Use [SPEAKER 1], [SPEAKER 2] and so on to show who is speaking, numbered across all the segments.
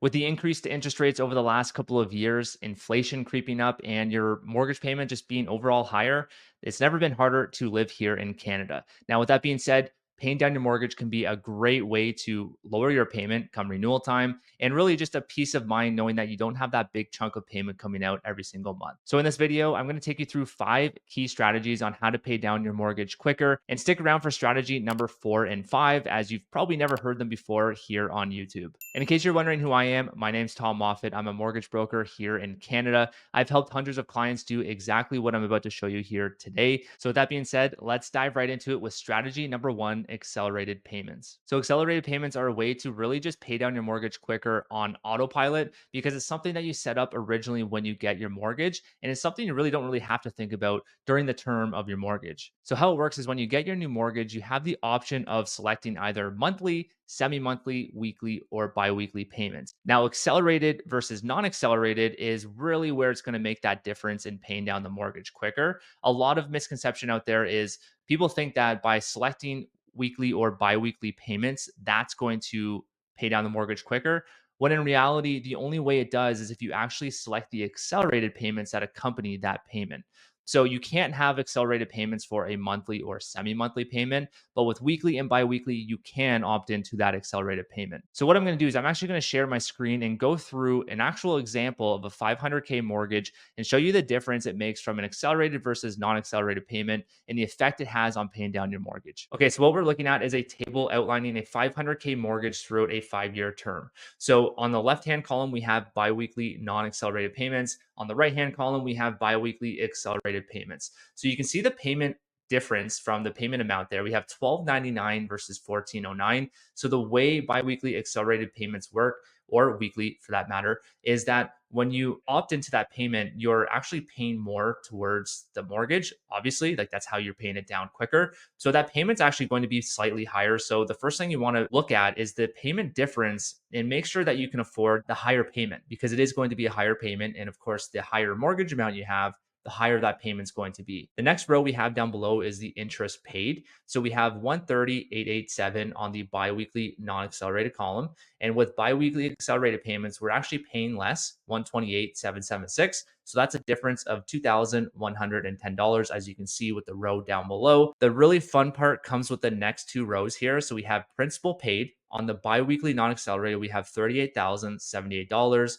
[SPEAKER 1] With the increase to interest rates over the last couple of years, inflation creeping up, and your mortgage payment just being overall higher, it's never been harder to live here in Canada. Now, with that being said, paying down your mortgage can be a great way to lower your payment come renewal time and really just a peace of mind knowing that you don't have that big chunk of payment coming out every single month. So, in this video, I'm going to take you through 5 key strategies on how to pay down your mortgage quicker. And stick around for strategy number 4 and 5, as you've probably never heard them before here on YouTube. And in case you're wondering who I am, my name's Tom Moffat. I'm a mortgage broker here in Canada. I've helped hundreds of clients do exactly what I'm about to show you here today. So, with that being said, let's dive right into it with strategy number 1, accelerated payments. So, accelerated payments are a way to really just pay down your mortgage quicker on autopilot because it's something that you set up originally when you get your mortgage. And it's something you really don't really have to think about during the term of your mortgage. So, how it works is when you get your new mortgage, you have the option of selecting either monthly, semi monthly, weekly, or bi weekly payments. Now, accelerated versus non accelerated is really where it's going to make that difference in paying down the mortgage quicker. A lot of misconception out there is people think that by selecting weekly or bi weekly payments, that's going to pay down the mortgage quicker. When in reality, the only way it does is if you actually select the accelerated payments that accompany that payment. So you can't have accelerated payments for a monthly or semi monthly payment, but with weekly and bi weekly, you can opt into that accelerated payment. So, what I'm going to do is I'm actually going to share my screen and go through an actual example of a 500K mortgage and show you the difference it makes from an accelerated versus non accelerated payment and the effect it has on paying down your mortgage. Okay, so what we're looking at is a table outlining a 500K mortgage throughout a 5-year term. So, on the left hand column, we have bi weekly non accelerated payments. On the right hand column, we have bi weekly accelerated payments. So, you can see the payment difference from the payment amount there. We have 1299 versus 1409. So the way biweekly accelerated payments work, or weekly for that matter, is that when you opt into that payment, you're actually paying more towards the mortgage. Obviously, like that's how you're paying it down quicker. So that payment's actually going to be slightly higher. So the first thing you want to look at is the payment difference and make sure that you can afford the higher payment because it is going to be a higher payment. And of course, the higher mortgage amount you have, the higher that payment's going to be. The next row we have down below is the interest paid. So we have 130,887 on the biweekly non-accelerated column. And with biweekly accelerated payments, we're actually paying less, 128,776. So that's a difference of $2,110, as you can see with the row down below. The really fun part comes with the next 2 rows here. So we have principal paid. On the biweekly non-accelerated, we have $38,078.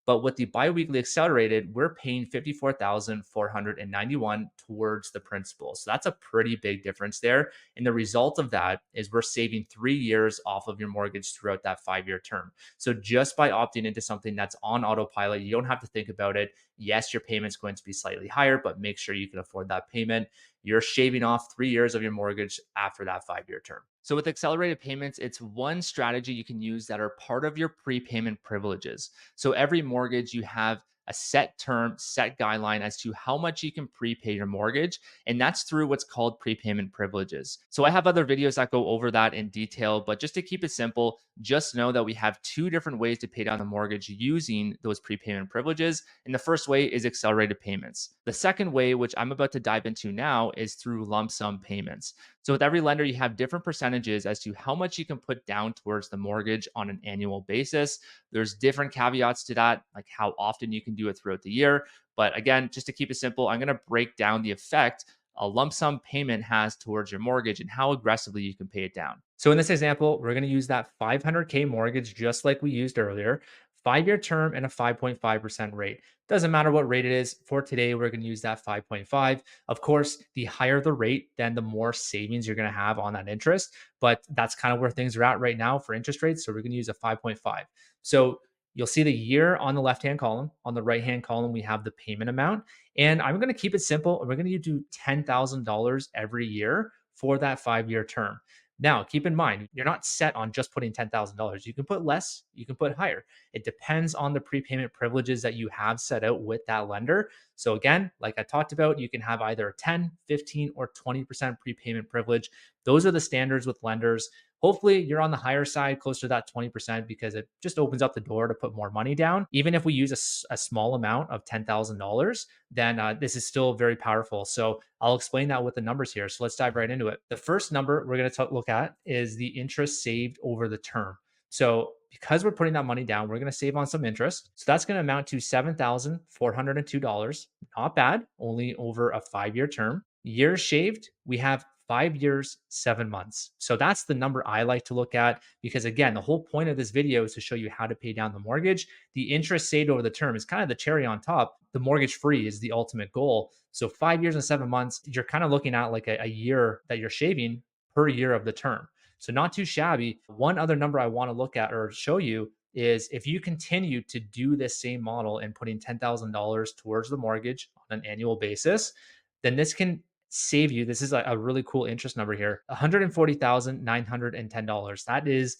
[SPEAKER 1] But with the biweekly accelerated, we're paying 54,491 towards the principal. So that's a pretty big difference there. And the result of that is we're saving 3 years off of your mortgage throughout that 5-year term. So just by opting into something that's on autopilot, you don't have to think about it. Yes, your payment's going to be slightly higher, but make sure you can afford that payment. You're shaving off 3 years of your mortgage after that 5-year term. So, with accelerated payments, it's one strategy you can use that are part of your prepayment privileges. So every mortgage, you have a set term, set guideline as to how much you can prepay your mortgage. And that's through what's called prepayment privileges. So I have other videos that go over that in detail, but just to keep it simple, just know that we have 2 different ways to pay down the mortgage using those prepayment privileges. And the first way is accelerated payments. The second way, which I'm about to dive into now, is through lump sum payments. So with every lender, you have different percentages as to how much you can put down towards the mortgage on an annual basis. There's different caveats to that, like how often you can do it throughout the year. But again, just to keep it simple, I'm going to break down the effect a lump sum payment has towards your mortgage and how aggressively you can pay it down. So in this example, we're going to use that 500K mortgage just like we used earlier, 5-year term and a 5.5% rate. Doesn't matter what rate it is. For today, we're going to use that 5.5. Of course, the higher the rate, then the more savings you're going to have on that interest. But that's kind of where things are at right now for interest rates. So we're going to use a 5.5. So you'll see the year on the left-hand column. On the right-hand column, we have the payment amount. And I'm going to keep it simple. We're going to do $10,000 every year for that 5-year term. Now, keep in mind, you're not set on just putting $10,000. You can put less, you can put higher. It depends on the prepayment privileges that you have set out with that lender. So again, like I talked about, you can have either 10, 15, or 20% prepayment privilege. Those are the standards with lenders. Hopefully, you're on the higher side, closer to that 20%, because it just opens up the door to put more money down. Even if we use a small amount of $10,000, then this is still very powerful. So I'll explain that with the numbers here. So let's dive right into it. The first number we're going to look at is the interest saved over the term. So because we're putting that money down, we're going to save on some interest. So that's going to amount to $7,402. Not bad, only over a 5 year term. Years shaved, we have 5 years, 7 months. So that's the number I like to look at because, again, the whole point of this video is to show you how to pay down the mortgage. The interest saved over the term is kind of the cherry on top. The mortgage free is the ultimate goal. So 5 years and 7 months, you're kind of looking at like a year that you're shaving per year of the term. So not too shabby. One other number I want to look at or show you is if you continue to do this same model and putting $10,000 towards the mortgage on an annual basis, then this can save you. This is a really cool interest number here, $140,910. That is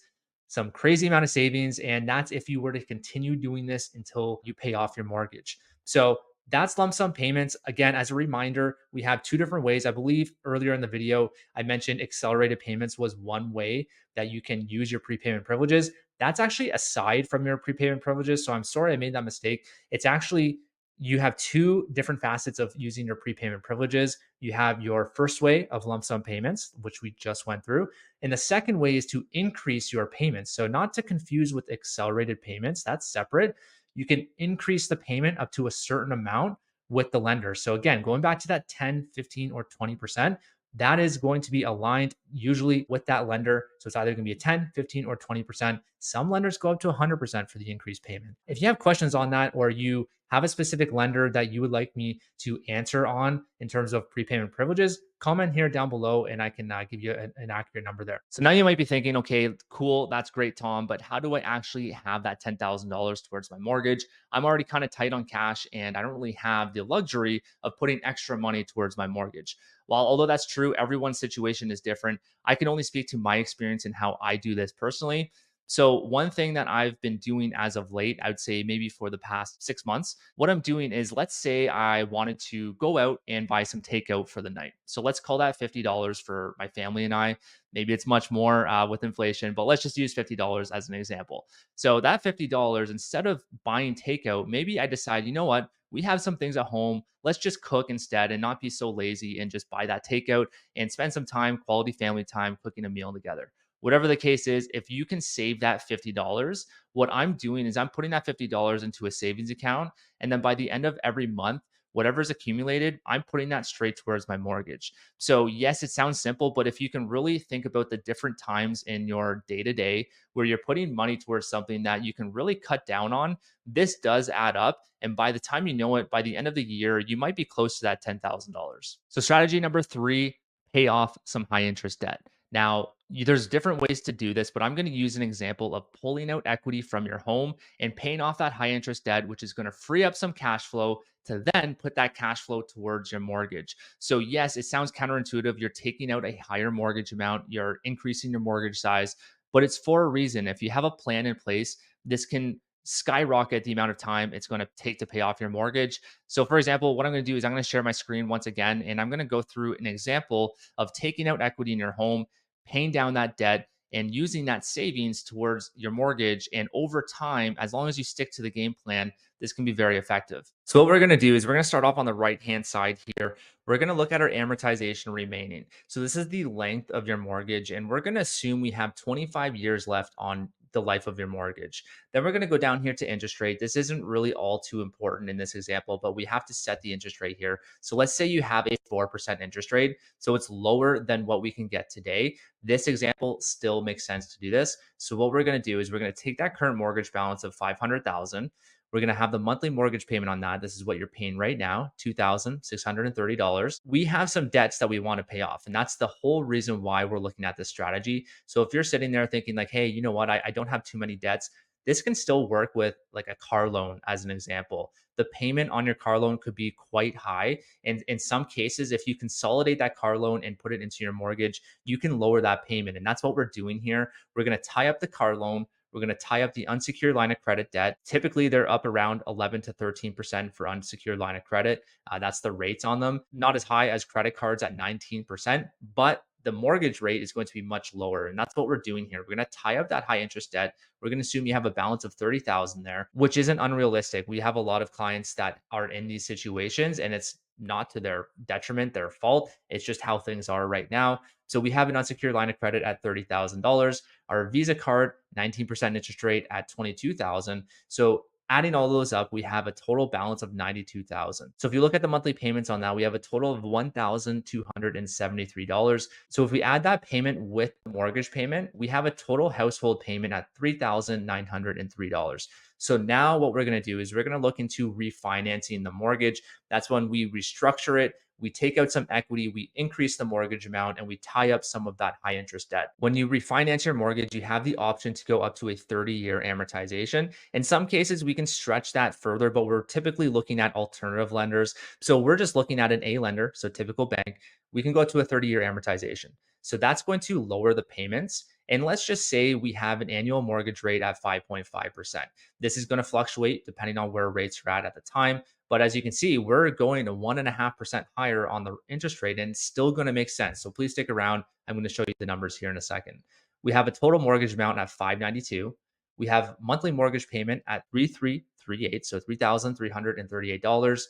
[SPEAKER 1] some crazy amount of savings. And that's if you were to continue doing this until you pay off your mortgage. So that's lump sum payments. Again, as a reminder, we have two different ways. I believe earlier in the video, I mentioned accelerated payments was one way that you can use your prepayment privileges. That's actually aside from your prepayment privileges. So I'm sorry I made that mistake. It's actually, you have two different facets of using your prepayment privileges. You have your first way of lump sum payments, which we just went through. And the second way is to increase your payments. So, not to confuse with accelerated payments, that's separate. You can increase the payment up to a certain amount with the lender. So, again, going back to that 10, 15, or 20%, that is going to be aligned usually with that lender. So it's either going to be a 10, 15, or 20%. Some lenders go up to 100% for the increased payment. If you have questions on that, or you have a specific lender that you would like me to answer on in terms of prepayment privileges, comment here down below and I can give you an accurate number there. So now you might be thinking, okay, cool, that's great, Tom, but how do I actually have that $10,000 towards my mortgage? I'm already kind of tight on cash and I don't really have the luxury of putting extra money towards my mortgage. While although that's true, everyone's situation is different. I can only speak to my experience and how I do this personally. So, one thing that I've been doing as of late, I would say maybe for the past 6 months, what I'm doing is let's say I wanted to go out and buy some takeout for the night. So, let's call that $50 for my family and I. Maybe it's much more with inflation, but let's just use $50 as an example. So, that $50, instead of buying takeout, maybe I decide, you know what? We have some things at home. Let's just cook instead and not be so lazy and just buy that takeout and spend some time, quality family time, cooking a meal together. Whatever the case is, if you can save that $50, what I'm doing is I'm putting that $50 into a savings account. And then by the end of every month, whatever's accumulated, I'm putting that straight towards my mortgage. So, yes, it sounds simple, but if you can really think about the different times in your day to day where you're putting money towards something that you can really cut down on, this does add up. And by the time you know it, by the end of the year, you might be close to that $10,000. So, strategy number three, pay off some high interest debt. Now, there's different ways to do this, but I'm going to use an example of pulling out equity from your home and paying off that high interest debt, which is going to free up some cash flow to then put that cash flow towards your mortgage. So, yes, it sounds counterintuitive. You're taking out a higher mortgage amount, you're increasing your mortgage size, but it's for a reason. If you have a plan in place, this can skyrocket the amount of time it's going to take to pay off your mortgage. So, for example, what I'm going to do is I'm going to share my screen once again, and I'm going to go through an example of taking out equity in your home, paying down that debt, and using that savings towards your mortgage. And over time, as long as you stick to the game plan, this can be very effective. So, what we're going to do is we're going to start off on the right hand side here. We're going to look at our amortization remaining. So, this is the length of your mortgage, and we're going to assume we have 25 years left on the life of your mortgage. Then we're going to go down here to interest rate. This isn't really all too important in this example, but we have to set the interest rate here. So let's say you have a 4% interest rate. So it's lower than what we can get today. This example still makes sense to do this. So what we're going to do is we're going to take that current mortgage balance of 500,000. We're going to have the monthly mortgage payment on that. This is what you're paying right now, $2,630. We have some debts that we want to pay off. And that's the whole reason why we're looking at this strategy. So if you're sitting there thinking like, hey, you know what? I don't have too many debts. This can still work with like a car loan as an example. The payment on your car loan could be quite high. And in some cases, if you consolidate that car loan and put it into your mortgage, you can lower that payment. And that's what we're doing here. We're going to tie up the car loan. We're going to tie up the unsecured line of credit debt. Typically, they're up around 11 to 13% for unsecured line of credit. That's the rates on them. Not as high as credit cards at 19%, but the mortgage rate is going to be much lower. And that's what we're doing here. We're going to tie up that high interest debt. We're going to assume you have a balance of 30,000 there, which isn't unrealistic. We have a lot of clients that are in these situations, and it's not to their detriment, their fault. It's just how things are right now. So we have an unsecured line of credit at $30,000. Our Visa card, 19% interest rate at 22,000. So adding all those up, we have a total balance of 92,000. So if you look at the monthly payments on that, we have a total of $1,273. So if we add that payment with the mortgage payment, we have a total household payment at $3,903. So now what we're going to do is we're going to look into refinancing the mortgage. That's when we restructure it. We take out some equity, we increase the mortgage amount, and we tie up some of that high interest debt. When you refinance your mortgage, you have the option to go up to a 30-year amortization. In some cases, we can stretch that further, but we're typically looking at alternative lenders. So we're just looking at an A lender, so typical bank. We can go to a 30-year amortization. So that's going to lower the payments. And let's just say we have an annual mortgage rate at 5.5%. This is going to fluctuate depending on where rates are at the time. But as you can see, we're going to 1.5% higher on the interest rate, and it's still going to make sense. So please stick around. I'm going to show you the numbers here in a second. We have a total mortgage amount at 592. We have monthly mortgage payment at 3338, so $3,338.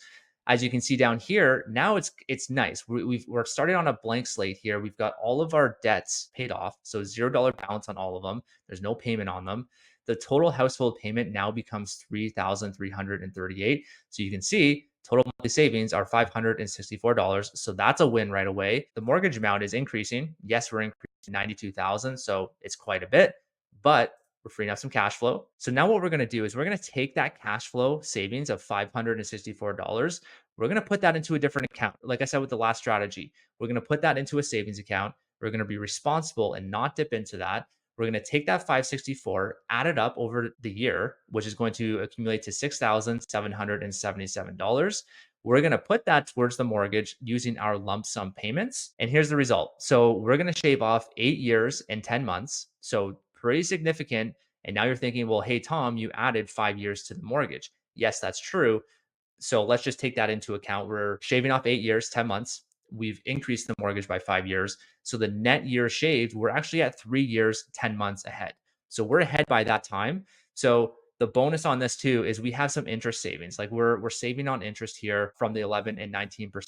[SPEAKER 1] As you can see down here, now it's nice. We're starting on a blank slate here. We've got all of our debts paid off, so $0 balance on all of them. There's no payment on them. The total household payment now becomes 3,338. So you can see total monthly savings are $564. So that's a win right away. The mortgage amount is increasing. Yes, we're increasing 92,000, so it's quite a bit, but we're freeing up some cash flow. So now what we're going to do is we're going to take that cash flow savings of $564. We're going to put that into a different account. Like I said with the last strategy, we're going to put that into a savings account. We're going to be responsible and not dip into that. We're going to take that 564, add it up over the year, which is going to accumulate to $6,777. We're going to put that towards the mortgage using our lump sum payments. And here's the result. So we're going to shave off 8 years and 10 months. So pretty significant. And now you're thinking, well, hey, Tom, you added 5 years to the mortgage. Yes, that's true. So let's just take that into account. We're shaving off 8 years, 10 months. We've increased the mortgage by 5 years. So the net year shaved, we're actually at 3 years, 10 months ahead. So we're ahead by that time. So the bonus on this too is we have some interest savings. Like we're saving on interest here from the 11 and 19%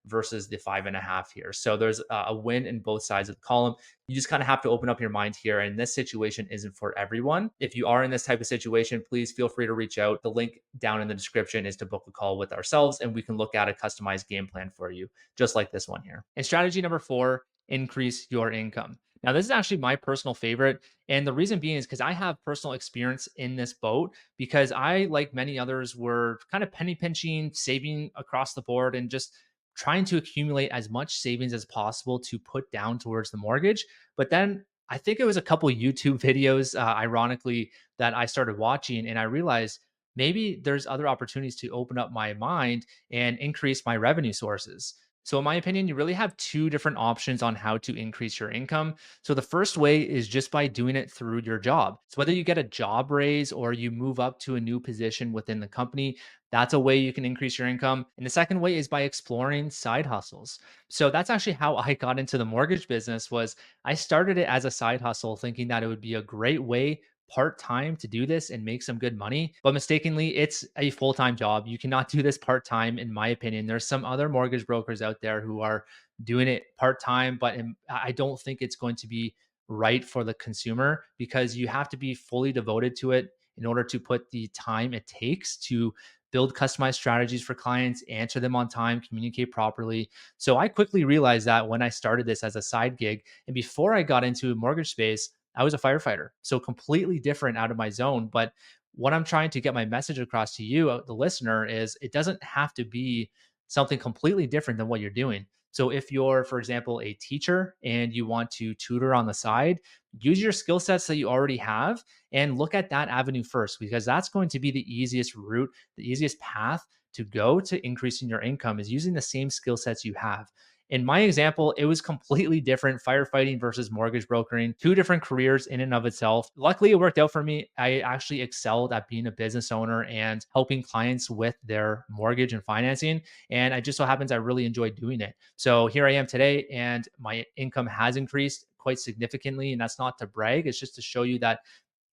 [SPEAKER 1] versus the 5.5 here. So there's a win in both sides of the column. You just kind of have to open up your mind here. And this situation isn't for everyone. If you are in this type of situation, please feel free to reach out. The link down in the description is to book a call with ourselves, and we can look at a customized game plan for you, just like this one here. And strategy number 4, increase your income. Now, this is actually my personal favorite. And the reason being is because I have personal experience in this boat, because I, like many others, were kind of penny pinching, saving across the board, and just trying to accumulate as much savings as possible to put down towards the mortgage. But then I think it was a couple YouTube videos, ironically, that I started watching, and I realized maybe there's other opportunities to open up my mind and increase my revenue sources. So, in my opinion, you really have two different options on how to increase your income. So, the first way is just by doing it through your job. So, whether you get a job raise or you move up to a new position within the company, that's a way you can increase your income. And the second way is by exploring side hustles. So, that's actually how I got into the mortgage business. Was I started it as a side hustle thinking that it would be a great way part-time to do this and make some good money, but mistakenly it's a full-time job. You cannot do this part-time, in my opinion. There's some other mortgage brokers out there who are doing it part-time, but I don't think it's going to be right for the consumer, because you have to be fully devoted to it in order to put the time it takes to build customized strategies for clients, answer them on time, communicate properly. So I quickly realized that when I started this as a side gig, and before I got into mortgage space, I was a firefighter. So completely different out of my zone. But what I'm trying to get my message across to you, the listener, is it doesn't have to be something completely different than what you're doing. So if you're, for example, a teacher and you want to tutor on the side, use your skill sets that you already have and look at that avenue first, because that's going to be the easiest route, the easiest path to go to increasing your income, is using the same skill sets you have. In my example, it was completely different, firefighting versus mortgage brokering, two different careers in and of itself. Luckily, it worked out for me. I actually excelled at being a business owner and helping clients with their mortgage and financing. And it just so happens I really enjoy doing it. So here I am today, and my income has increased quite significantly. And that's not to brag, it's just to show you that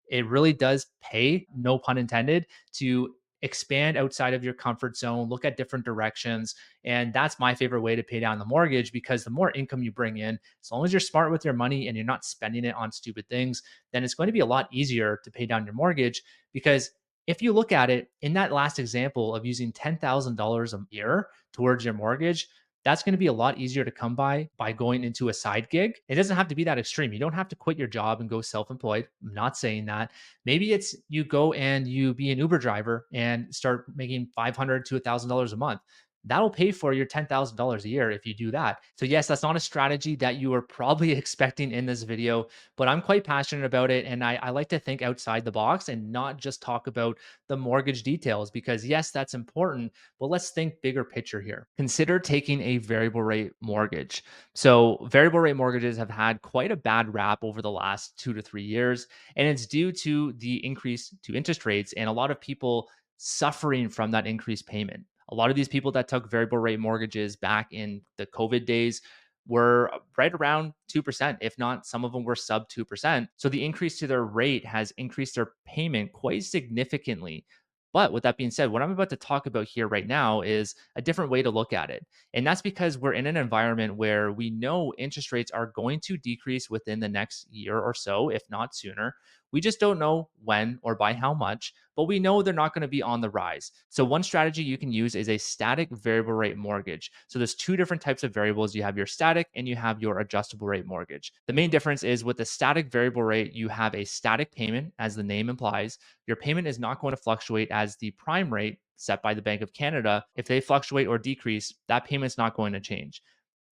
[SPEAKER 1] it really does pay, no pun intended, to expand outside of your comfort zone, look at different directions. And that's my favorite way to pay down the mortgage, because the more income you bring in, as long as you're smart with your money and you're not spending it on stupid things, then it's going to be a lot easier to pay down your mortgage. Because if you look at it in that last example of using $10,000 a year towards your mortgage, that's going to be a lot easier to come by going into a side gig. It doesn't have to be that extreme. You don't have to quit your job and go self employed. I'm not saying that. Maybe it's you go and you be an Uber driver and start making $500 to $1,000 a month. That'll pay for your $10,000 a year if you do that. So, yes, that's not a strategy that you are probably expecting in this video, but I'm quite passionate about it. And I like to think outside the box and not just talk about the mortgage details, because, yes, that's important, but let's think bigger picture here. Consider taking a variable rate mortgage. So, variable rate mortgages have had quite a bad rap over the last 2 to 3 years, and it's due to the increase to interest rates and a lot of people suffering from that increased payment. A lot of these people that took variable rate mortgages back in the COVID days were right around 2%, if not some of them were sub 2%. So the increase to their rate has increased their payment quite significantly. But with that being said, what I'm about to talk about here right now is a different way to look at it. And that's because we're in an environment where we know interest rates are going to decrease within the next year or so, if not sooner. We just don't know when or by how much, but we know they're not going to be on the rise. So, one strategy you can use is a static variable rate mortgage. So, there's two different types of variables. You have your static and you have your adjustable rate mortgage. The main difference is with the static variable rate, you have a static payment, as the name implies. Your payment is not going to fluctuate as the prime rate set by the Bank of Canada. If they fluctuate or decrease, that payment's not going to change.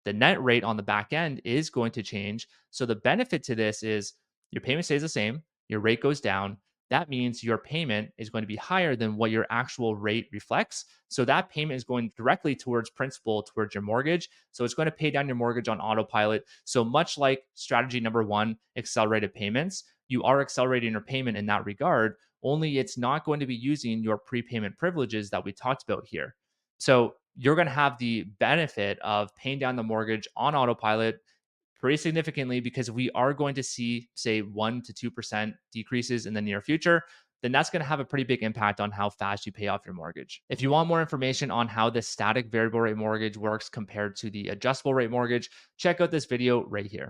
[SPEAKER 1] The net rate on the back end is going to change. So the benefit to this is your payment stays the same, your rate goes down. That means your payment is going to be higher than what your actual rate reflects. So that payment is going directly towards principal, towards your mortgage. So it's going to pay down your mortgage on autopilot. So much like strategy number one, accelerated payments, you are accelerating your payment in that regard, only it's not going to be using your prepayment privileges that we talked about here. So you're going to have the benefit of paying down the mortgage on autopilot pretty significantly, because we are going to see, say, 1 to 2% decreases in the near future. Then that's going to have a pretty big impact on how fast you pay off your mortgage. If you want more information on how the static variable rate mortgage works compared to the adjustable rate mortgage, check out this video right here.